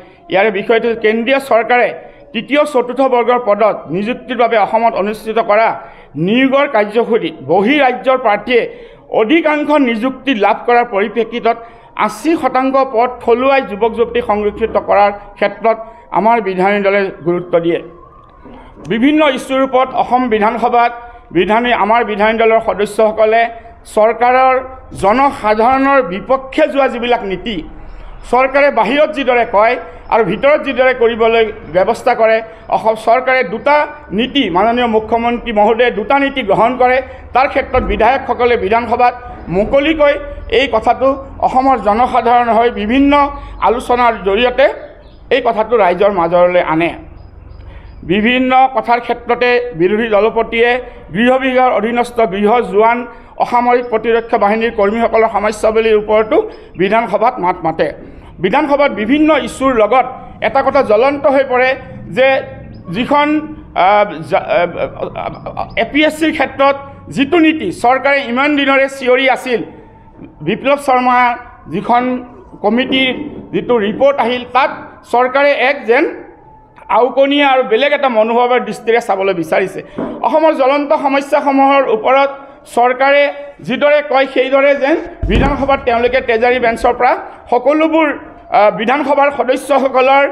ইয়াৰে বিষয়টো কেন্দ্ৰীয় চৰকাৰে তৃতীয় চতুৰ্থ বৰ্গৰ পদত নিযুক্তিৰ বাবে অসমত অনুষ্ঠিত কৰা নিয়োগৰ কাৰ্যসূচীত বহিঃৰাজ্যৰ প্ৰাৰ্থীয়ে অধিকাংশ নিযুক্তি লাভ কৰাৰ পৰিপ্ৰেক্ষিতত 80% পদ থলুৱা যুৱক যুৱতীক সংৰক্ষিত কৰাৰ ক্ষেত্ৰত আমাৰ বিধায়িনী দলে গুৰুত্ব দিয়ে। বিভিন্ন ইস্যুৰ ওপৰত অসম বিধানসভাত আমাৰ বিধায়িনী দলৰ সদস্যসকলে চৰকাৰৰ জনসাধাৰণৰ বিপক্ষে যোৱা যিবিলাক নীতি চৰকাৰে বাহিৰত যিদৰে কয় আৰু ভিতৰত যিদৰে কৰিবলৈ ব্যৱস্থা কৰে, অসম চৰকাৰে দুটা নীতি মাননীয় মুখ্যমন্ত্ৰী মহোদয়ে দুটা নীতি গ্ৰহণ কৰে। তাৰ ক্ষেত্ৰত বিধায়কসকলে বিধানসভাত মুকলিকৈ এই কথাটো অসমৰ জনসাধাৰণ হৈ বিভিন্ন আলোচনাৰ জৰিয়তে এই কথাটো ৰাইজৰ মাজলৈ আনে। বিভিন্ন কথাৰ ক্ষেত্ৰতে বিৰোধী দলপতিয়ে গৃহ বিভাগৰ অধীনস্থ গৃহ জোৱান অসামৰিক প্ৰতিৰক্ষা বাহিনীৰ কৰ্মীসকলৰ সমস্যাৱলীৰ ওপৰতো বিধানসভাত মাত মাতে। বিধানসভাত বিভিন্ন ইস্যুৰ লগত এটা কথা জ্বলন্ত হৈ পৰে যে যিখন APSCৰ ক্ষেত্ৰত যিটো নীতি চৰকাৰে ইমান দিনৰে চিঞৰি আছিল, বিপ্লৱ শৰ্মাৰ যিখন কমিটিৰ যিটো ৰিপৰ্ট আহিল তাত চৰকাৰে এক যেন আউকনীয়া আৰু বেলেগ এটা মনোভাৱৰ দৃষ্টিৰে চাবলৈ বিচাৰিছে। অসমৰ জ্বলন্ত সমস্যাসমূহৰ ওপৰত চৰকাৰে যিদৰে কয় সেইদৰে যেন বিধানসভাত তেওঁলোকে ট্ৰেজাৰী বেঞ্চৰ পৰা সকলোবোৰ বিধানসভাৰ সদস্যসকলৰ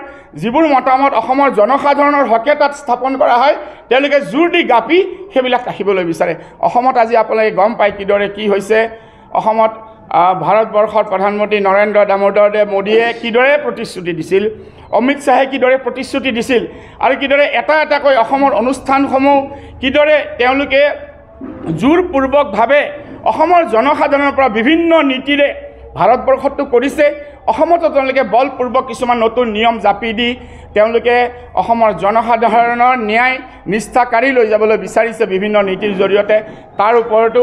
যিবোৰ মতামত অসমৰ জনসাধাৰণৰ হকে তাত স্থাপন কৰা হয় তেওঁলোকে জোৰ দি গাপি সেইবিলাক ৰাখিবলৈ বিচাৰে। অসমত আজি আপোনালোকে গম পায় কিদৰে কি হৈছে। অসমত ভাৰতবৰ্ষৰ প্ৰধানমন্ত্ৰী নৰেন্দ্ৰ দামোদৰ দেৱ মোদীয়ে কিদৰে প্ৰতিশ্ৰুতি দিছিল, অমিত শ্বাহে কিদৰে প্ৰতিশ্ৰুতি দিছিল আৰু কিদৰে এটা এটাকৈ অসমৰ অনুষ্ঠানসমূহ কিদৰে তেওঁলোকে জোৰপূৰ্বকভাৱে অসমৰ জনসাধাৰণৰ পৰা বিভিন্ন নীতিৰে ভাৰতবৰ্ষতো কৰিছে। অসমতো তেওঁলোকে বলপূৰ্বক কিছুমান নতুন নিয়ম জাপি দি তেওঁলোকে অসমৰ জনসাধাৰণৰ ন্যায় নিষ্ঠা কাঢ়ি লৈ যাবলৈ বিচাৰিছে বিভিন্ন নীতিৰ জৰিয়তে। তাৰ ওপৰতো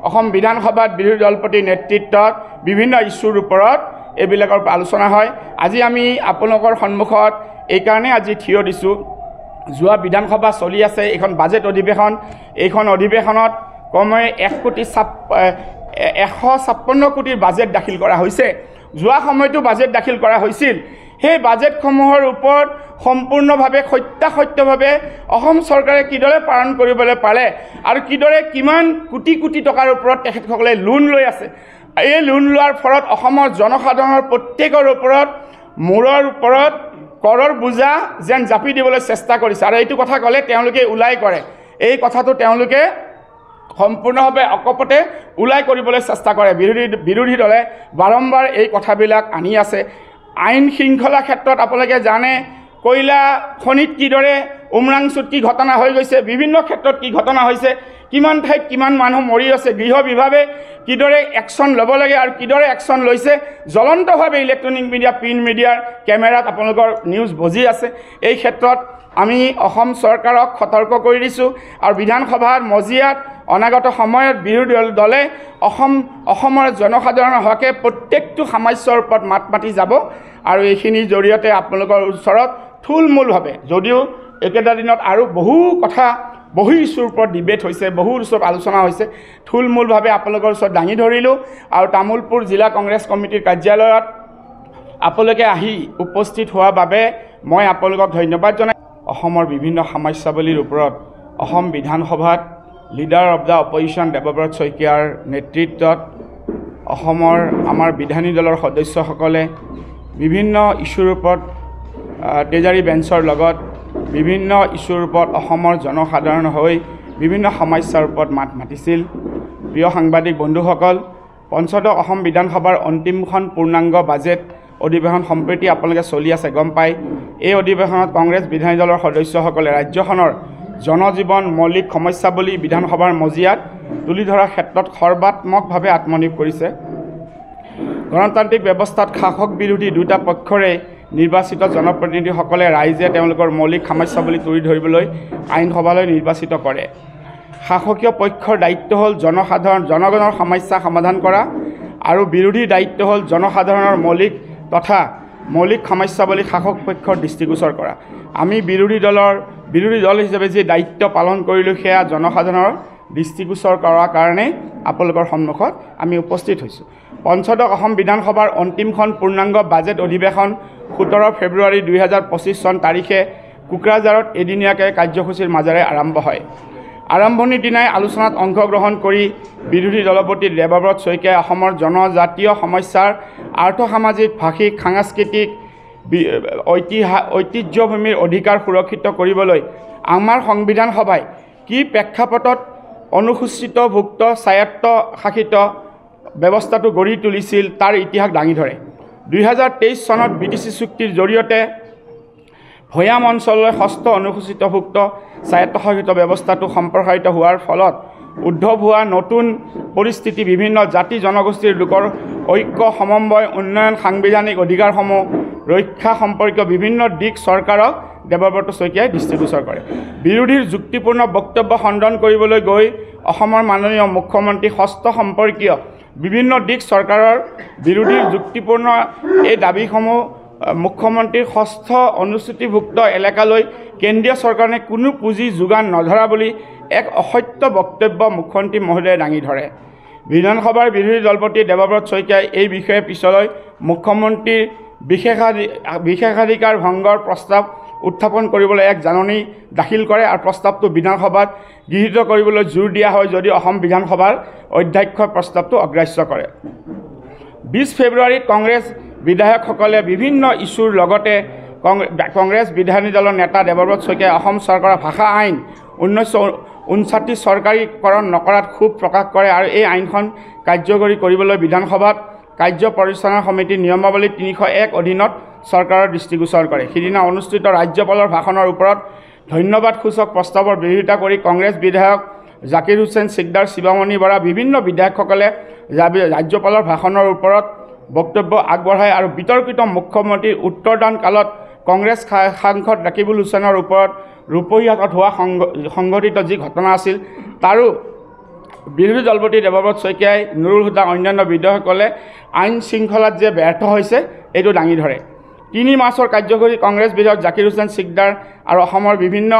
অসম বিধানসভাত বিৰোধী দলপতিৰ নেতৃত্বত বিভিন্ন ইস্যুৰ ওপৰত এইবিলাকৰ আলোচনা হয়। আজি আমি আপোনালোকৰ সন্মুখত এইকাৰণে আজি থিয় দিছোঁ, যোৱা বিধানসভা চলি আছে, এইখন বাজেট অধিৱেশন। এইখন অধিৱেশনত কমে 156 কোটিৰ বাজেট দাখিল কৰা হৈছে। যোৱা সময়তো বাজেট দাখিল কৰা হৈছিল। সেই বাজেটসমূহৰ ওপৰত সম্পূৰ্ণভাৱে সত্যাসত্যভাৱে অসম চৰকাৰে কিদৰে পালন কৰিবলৈ পাৰে আৰু কিদৰে কিমান কোটি কোটি টকাৰ ওপৰত তেখেতসকলে লোন লৈ আছে। এই লোন লোৱাৰ ফলত অসমৰ জনসাধাৰণৰ প্ৰত্যেকৰ ওপৰত মূৰৰ ওপৰত কৰৰ বোজা যেন জাপি দিবলৈ চেষ্টা কৰিছে। আৰু এইটো কথা ক'লে তেওঁলোকে ওলাই কৰে, এই কথাটো তেওঁলোকে সম্পূৰ্ণভাৱে অকপতে ওলাই কৰিবলৈ চেষ্টা কৰে। বিৰোধী দলে বাৰম্বাৰ এই কথাবিলাক আনি আছে। আইন শৃংখলা ক্ষেত্ৰত আপোনালোকে জানে কয়লা খনিত কিদৰে উমৰাংচুত কি ঘটনা হৈ গৈছে, বিভিন্ন ক্ষেত্ৰত কি ঘটনা হৈছে, কিমান ঠাইত কিমান মানুহ মৰি আছে, গৃহ বিভাগে কিদৰে একশ্যন ল'ব লাগে আৰু কিদৰে একশ্যন লৈছে জ্বলন্তভাৱে ইলেক্ট্ৰনিক মিডিয়া প্ৰিণ্ট মিডিয়াৰ কেমেৰাত আপোনালোকৰ নিউজ বজি আছে। এই ক্ষেত্ৰত আমি অসম চৰকাৰক সতৰ্ক কৰি দিছোঁ আৰু বিধানসভাৰ মজিয়াত অনাগত সময়ত বিৰোধী দলে অসমৰ জনসাধাৰণৰ হকে প্ৰত্যেকটো সমস্যাৰ ওপৰত মাত মাতি যাব আৰু এইখিনিৰ জৰিয়তে আপোনালোকৰ ওচৰত থুলমূলভাৱে, যদিও একেটা দিনত আৰু বহু কথা বহু ইস্যুৰ ওপৰত ডিবেট হৈছে, বহু ওচৰত আলোচনা হৈছে, থুলমূলভাৱে আপোনালোকৰ ওচৰত দাঙি ধৰিলোঁ। আৰু তামোলপুৰ জিলা কংগ্ৰেছ কমিটিৰ কাৰ্যালয়ত আপোনালোকে আহি উপস্থিত হোৱাৰ বাবে মই আপোনালোকক ধন্যবাদ জনাই অসমৰ বিভিন্ন সমস্যাৱলীৰ ওপৰত অসম বিধানসভাত leader of the opposition Debabrata শইকীয়াৰ নেতৃত্বত আমাৰ বিধায়িনী দলৰ সদস্যসকলে বিভিন্ন ইস্যুৰ ওপৰত ট্ৰেজাৰী বেঞ্চৰ লগত বিভিন্ন ইস্যুৰ ওপৰত অসমৰ জনসাধাৰণ হৈ বিভিন্ন সমস্যাৰ ওপৰত মাত মাতিছিল। প্ৰিয় সাংবাদিক বন্ধুসকল, পঞ্চদশ অসম বিধানসভাৰ অন্তিমখন পূৰ্ণাংগ বাজেট অধিৱেশন সম্প্ৰতি আপোনালোকে চলি আছে গম পায়। এই অধিৱেশনত কংগ্ৰেছ বিধায়িনী দলৰ সদস্যসকলে ৰাজ্যখনৰ জনজীৱন মৌলিক সমস্যাৱলী বিধানসভাৰ মজিয়াত তুলি ধৰাৰ ক্ষেত্ৰত সৰ্বাত্মকভাৱে আত্মনিয়োগ কৰিছে। গণতান্ত্ৰিক ব্যৱস্থাত শাসক বিৰোধী দুটা পক্ষৰে নিৰ্বাচিত জনপ্ৰতিনিধিসকলে ৰাইজে তেওঁলোকৰ মৌলিক সমস্যাৱলী তুলি ধৰিবলৈ আইনসভালৈ নিৰ্বাচিত কৰে। শাসকীয় পক্ষৰ দায়িত্ব হ'ল জনগণৰ সমস্যা সমাধান কৰা আৰু বিৰোধীৰ দায়িত্ব হ'ল জনসাধাৰণৰ মৌলিক সমস্যাৱলী শাসক পক্ষৰ দৃষ্টিগোচৰ কৰা। আমি বিৰোধী দল হিচাপে যি দায়িত্ব পালন কৰিলোঁ সেয়া জনসাধাৰণৰ দৃষ্টিগোচৰ কৰাৰ কাৰণে আপোনালোকৰ সন্মুখত আমি উপস্থিত হৈছোঁ। পঞ্চদশ অসম বিধানসভাৰ অন্তিমখন পূৰ্ণাংগ বাজেট অধিৱেশন 17 ফেব্ৰুৱাৰী 2025 চন তাৰিখে কোকৰাঝাৰত এদিনীয়াকৈ কাৰ্যসূচীৰ মাজেৰে আৰম্ভ হয়। আৰম্ভণিৰ দিনাই আলোচনাত অংশগ্ৰহণ কৰি বিৰোধী দলপতি দেৱব্ৰত শইকীয়াই অসমৰ জনজাতীয় সমস্যাৰ আৰ্থ-সামাজিক, ভাষিক, সাংস্কৃতিক ঐতিহ্যভূমিৰ অধিকাৰ সুৰক্ষিত কৰিবলৈ আমাৰ সংবিধান সভাই কি প্ৰেক্ষাপটত অনুসূচিতভুক্ত স্বায়ত্তশাসিত ব্যৱস্থাটো গঢ়ি তুলিছিল তাৰ ইতিহাস দাঙি ধৰে। 2023 চনত BTC চুক্তিৰ জৰিয়তে ভৈয়াম অঞ্চললৈ 6ষ্ঠ অনুসূচিতভুক্ত স্বায়ত্তশাসিত ব্যৱস্থাটো সম্প্ৰসাৰিত হোৱাৰ ফলত উদ্ভৱ হোৱা নতুন পৰিস্থিতি বিভিন্ন জাতি জনগোষ্ঠীৰ লোকৰ ঐক্য, সমন্বয়, উন্নয়ন, সাংবিধানিক অধিকাৰসমূহ ৰক্ষা সম্পৰ্কীয় বিভিন্ন দিশ চৰকাৰক দেৱব্ৰত শইকীয়াই দৃষ্টিগোচৰ কৰে। বিৰোধীৰ যুক্তিপূৰ্ণ বক্তব্য খণ্ডন কৰিবলৈ গৈ অসমৰ মাননীয় মুখ্যমন্ত্ৰী 6ষ্ঠ সম্পৰ্কীয় বিভিন্ন দিশ চৰকাৰৰ বিৰোধীৰ যুক্তিপূৰ্ণ এই দাবীসমূহ মুখ্যমন্ত্ৰীৰ 6ষ্ঠ অনুসূচিভুক্ত এলেকালৈ কেন্দ্ৰীয় চৰকাৰে কোনো পুঁজি যোগান নধৰা বুলি এক অসত্য বক্তব্য মুখ্যমন্ত্ৰী মহোদয়ে দাঙি ধৰে। বিধানসভাৰ বিৰোধী দলপতি দেৱব্ৰত শইকীয়াই এই বিষয়ে পিছলৈ মুখ্যমন্ত্ৰীৰ বিশেষাধিকাৰ ভংগৰ প্ৰস্তাৱ উত্থাপন কৰিবলৈ এক জাননী দাখিল কৰে আৰু প্ৰস্তাৱটো বিধানসভাত গৃহীত কৰিবলৈ জোৰ দিয়া হয় যদিও অসম বিধানসভাৰ অধ্যক্ষই প্ৰস্তাৱটো অগ্ৰাহ্য কৰে। 20 ফেব্ৰুৱাৰীত কংগ্ৰেছ বিধায়কসকলে বিভিন্ন ইছ্যুৰ লগতে কংগ্ৰেছ বিধায়িনী দলৰ নেতা দেৱব্ৰত শইকীয়াই অসম চৰকাৰৰ ভাষা আইন 1959 চৰকাৰীকৰণ নকৰাত ক্ষোভ প্ৰকাশ কৰে আৰু এই আইনখন কাৰ্যকৰী কৰিবলৈ বিধানসভাত কাৰ্য পৰিচালনা সমিতিৰ নিয়মাৱলী 301 অধীনত চৰকাৰৰ দৃষ্টিগোচৰ কৰে। সিদিনা অনুষ্ঠিত ৰাজ্যপালৰ ভাষণৰ ওপৰত ধন্যবাদসূচক প্ৰস্তাৱৰ বিৰোধিতা কৰি কংগ্ৰেছ বিধায়ক জাকিৰ হুছেইন সিকদাৰ, শিৱামণি বৰা বিভিন্ন বিধায়কসকলে ৰাজ্যপালৰ ভাষণৰ ওপৰত বক্তব্য আগবঢ়ায় আৰু বিতৰ্কিত মুখ্যমন্ত্ৰীৰ উত্তৰদান কালত কংগ্ৰেছ সাংসদ ৰাকিবুল হুছেইনৰ ওপৰত ৰূপহীয়াকত হোৱা সংঘটিত যি ঘটনা আছিল তাৰো বিৰোধী দলপতি দেৱব্ৰত শইকীয়াই, নুৰুল হুদা অন্যান্য বিধায়কসকলে আইন শৃংখলাত যে ব্যৰ্থ হৈছে এইটো দাঙি ধৰে। 3 মাৰ্চৰ কাৰ্যসূচী কংগ্ৰেছ বিধায়ক জাকিৰ হুছেইন সিকদাৰ আৰু অসমৰ বিভিন্ন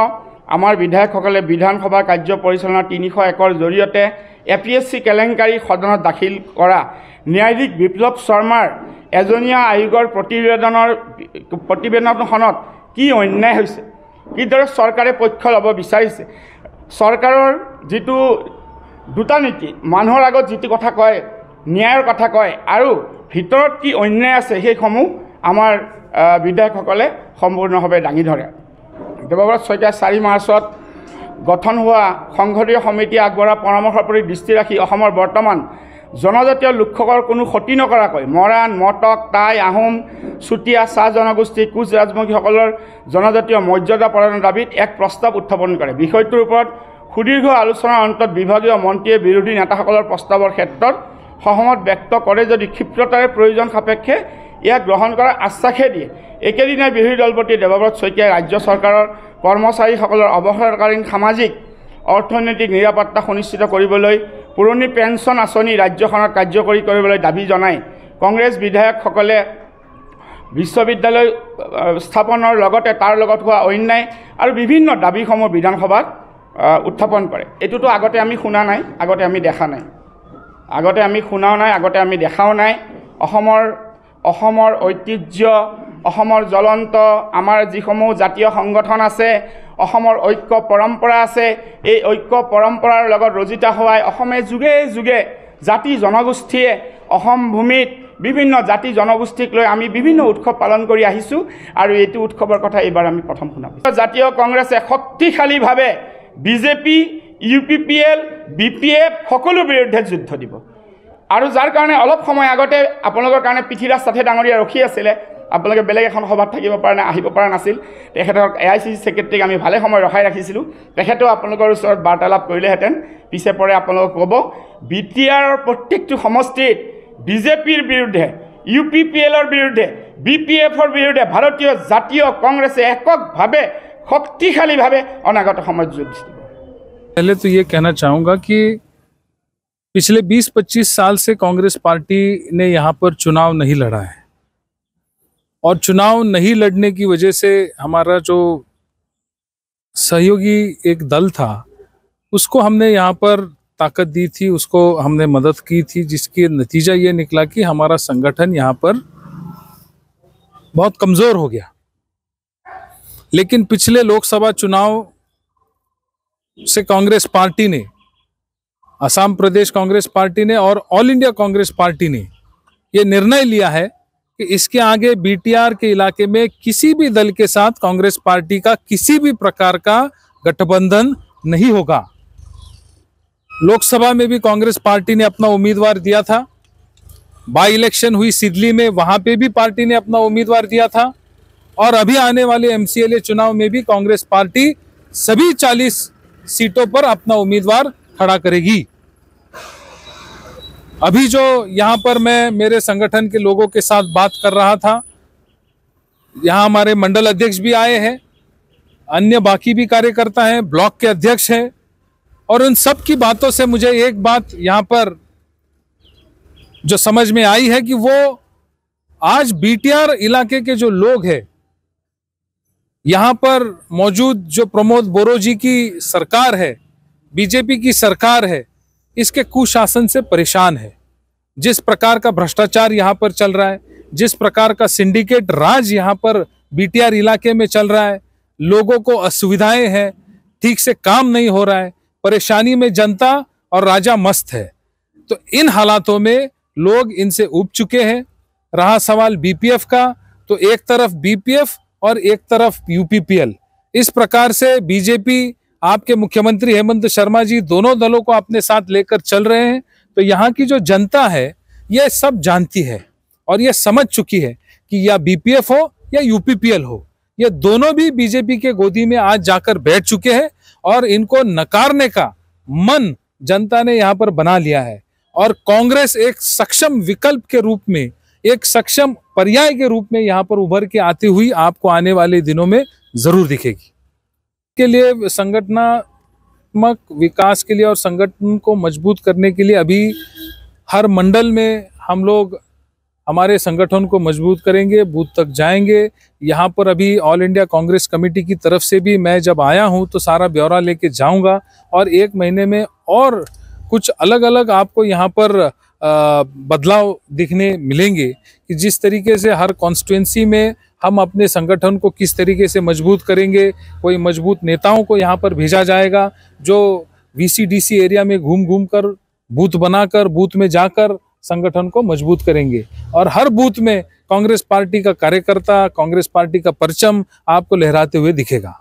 আমাৰ বিধায়কসকলে বিধানসভাৰ কাৰ্য পৰিচালনা 301ৰ জৰিয়তে APSC কেলেংকাৰী সদনত দাখিল কৰা ন্যায়াধীশ বিপ্লৱ শৰ্মাৰ এজনীয়া আয়োগৰ প্ৰতিবেদনখনত কি অন্যায় হৈছে, কিদৰে চৰকাৰে পক্ষ ল'ব বিচাৰিছে, চৰকাৰৰ যিটো দুটা নীতি, মানুহৰ আগত যিটো কথা কয়, ন্যায়ৰ কথা কয় আৰু ভিতৰত কি অন্যায় আছে সেইসমূহ আমাৰ বিধায়কসকলে সম্পূৰ্ণভাৱে দাঙি ধৰে। দেৱব্ৰত শইকীয়াই 4 মাৰ্চত গঠন হোৱা সংসদীয় সমিতিয়ে আগবঢ়োৱা পৰামৰ্শৰ প্ৰতি দৃষ্টি ৰাখি অসমৰ বৰ্তমান জনজাতীয় লোকসকলৰ কোনো ক্ষতি নকৰাকৈ মৰাণ, মটক, টাই, আহোম, চুতীয়া, চাহ জনগোষ্ঠী, কোচ ৰাজবংশীসকলৰ জনজাতীয় মৰ্যাদা প্ৰদানৰ দাবীত এক প্ৰস্তাৱ উত্থাপন কৰে। বিষয়টোৰ ওপৰত সুদীৰ্ঘ আলোচনাৰ অন্তত বিভাগীয় মন্ত্ৰীয়ে বিৰোধী নেতাসকলৰ প্ৰস্তাৱৰ ক্ষেত্ৰত সহমত ব্যক্ত কৰে যদি ক্ষিপ্ৰতাৰে প্ৰয়োজন সাপেক্ষে ইয়াক গ্ৰহণ কৰাৰ আশ্বাসে দিয়ে। একেদিনাই বিৰোধী দলপতি দেৱব্ৰত শইকীয়াই ৰাজ্য চৰকাৰৰ কৰ্মচাৰীসকলৰ অৱসৰকালীন সামাজিক অৰ্থনৈতিক নিৰাপত্তা সুনিশ্চিত কৰিবলৈ পুৰণি পেঞ্চন আঁচনি ৰাজ্যখনত কাৰ্যকৰী কৰিবলৈ দাবী জনায়। কংগ্ৰেছ বিধায়কসকলে বিশ্ববিদ্যালয় স্থাপনৰ লগতে তাৰ লগত হোৱা অন্যায় আৰু বিভিন্ন দাবীসমূহ বিধানসভাত উত্থাপন কৰে। এইটোতো আগতে আমি শুনা নাই, আগতে আমি দেখা নাই, আগতে আমি শুনাও নাই, আগতে আমি দেখাও নাই। অসমৰ ঐতিহ্য, অসমৰ জ্বলন্ত আমাৰ যিসমূহ জাতীয় সংগঠন আছে, অসমৰ ঐক্য পৰম্পৰা আছে, এই ঐক্য পৰম্পৰাৰ লগত ৰজিতা হোৱাই অসমে যুগে যুগে জাতি জনগোষ্ঠীয়ে অসম ভূমিত বিভিন্ন জাতি জনগোষ্ঠীক লৈ আমি বিভিন্ন উৎসৱ পালন কৰি আহিছোঁ আৰু এইটো উৎসৱৰ কথা এইবাৰ আমি প্ৰথম শুনাম। জাতীয় কংগ্ৰেছে শক্তিশালীভাৱে বিজেপি, UPPL, BPF সকলো বিৰুদ্ধে যুদ্ধ দিব আৰু যাৰ কাৰণে অলপ সময় আগতে আপোনালোকৰ কাৰণে পৃথ্বীৰাজ চাথে ডাঙৰীয়া ৰখি আছিলে। আপোনালোকে বেলেগ এখন সভাত থাকিব পৰা নাই, আহিব পৰা নাছিল। তেখেতক AICC ছেক্ৰেটাৰীক আমি ভালে সময় ৰখাই ৰাখিছিলোঁ। তেখেতেও আপোনালোকৰ ওচৰত বাৰ্তালাপ কৰিলেহেঁতেন। পিছে পৰে আপোনালোকক ক'ব BTRৰ প্ৰত্যেকটো সমষ্টিত বিজেপিৰ বিৰুদ্ধে, UPPLৰ বিৰুদ্ধে, BPFৰ বিৰুদ্ধে ভাৰতীয় জাতীয় কংগ্ৰেছে এককভাৱে শক্তিশালীভাৱে অনাগত সময়ত যুদ্ধ দিব। पहले तो ये कहना चाहूँगा कि पिछले 20-25 साल से कांग्रेस पार्टी ने यहाँ पर चुनाव नहीं लड़ा है और चुनाव नहीं लड़ने की वजह से हमारा जो सहयोगी एक दल था उसको हमने यहाँ पर ताकत दी थी, उसको हमने मदद की थी, जिसके नतीजा ये निकला कि हमारा संगठन यहाँ पर बहुत कमजोर हो गया। लेकिन पिछले लोकसभा चुनाव से कांग्रेस पार्टी ने, असम प्रदेश कांग्रेस पार्टी ने और ऑल इंडिया कांग्रेस पार्टी ने यह निर्णय लिया है कि इसके आगे बीटीआर के इलाके में किसी भी दल के साथ कांग्रेस पार्टी का किसी भी प्रकार का गठबंधन नहीं होगा। लोकसभा में भी कांग्रेस पार्टी ने अपना उम्मीदवार दिया था, बाई इलेक्शन हुई सिदली में, वहां पे भी पार्टी ने अपना उम्मीदवार दिया था, और अभी आने वाले एमसीएलए चुनाव में भी कांग्रेस पार्टी सभी 40 सीटों पर अपना उम्मीदवार खड़ा करेगी। अभी जो यहाँ पर मैं मेरे संगठन के लोगों के साथ बात कर रहा था, यहाँ हमारे मंडल अध्यक्ष भी आए हैं, अन्य बाकी भी कार्यकर्ता हैं, ब्लॉक के अध्यक्ष हैं, और उन सब की बातों से मुझे एक बात यहाँ पर जो समझ में आई है कि वो आज बीटीआर इलाके के जो लोग हैं, यहाँ पर मौजूद जो प्रमोद बोरो जी की सरकार है, बीजेपी की सरकार है, इसके कुशासन से परेशान है। जिस प्रकार का भ्रष्टाचार यहाँ पर चल रहा है, जिस प्रकार का सिंडिकेट राज यहाँ पर बीटीआर इलाके में चल रहा है, लोगों को असुविधाएं हैं, ठीक से काम नहीं हो रहा है, परेशानी में जनता और राजा मस्त है। तो इन हालातों में लोग इनसे उब चुके हैं। रहा सवाल बीपीएफ का, तो एक तरफ बीपीएफ और एक तरफ यूपीपीएल, इस प्रकार से बीजेपी, आपके मुख्यमंत्री हेमंत शर्मा जी दोनों दलों को अपने साथ लेकर चल रहे हैं। तो यहाँ की जो जनता है यह सब जानती है और यह समझ चुकी है कि या बीपीएफ हो या यूपीपीएल हो, ये दोनों भी बीजेपी के गोदी में आज जाकर बैठ चुके हैं और इनको नकारने का मन जनता ने यहाँ पर बना लिया है। और कांग्रेस एक सक्षम विकल्प के रूप में, एक सक्षम पर्याय के रूप में यहाँ पर उभर के आती हुई आपको आने वाले दिनों में जरूर दिखेगी। के लिए संगठनात्मक विकास के लिए और संगठन को मजबूत करने के लिए अभी हर मंडल में हम लोग हमारे संगठन को मजबूत करेंगे, बूथ तक जाएंगे। यहाँ पर अभी ऑल इंडिया कांग्रेस कमेटी की तरफ से भी मैं जब आया हूँ तो सारा ब्यौरा लेके जाऊँगा और 1 महीने में और कुछ अलग अलग आपको यहाँ पर बदलाव दिखने मिलेंगे कि जिस तरीके से हर कॉन्स्टिट्यूंसी में हम अपने संगठन को किस तरीके से मजबूत करेंगे। कोई मजबूत नेताओं को यहाँ पर भेजा जाएगा जो वीसीडीसी एरिया में घूम घूम कर बूथ बनाकर बूथ में जाकर संगठन को मजबूत करेंगे और हर बूथ में कांग्रेस पार्टी का कार्यकर्ता, कांग्रेस पार्टी का परचम आपको लहराते हुए दिखेगा।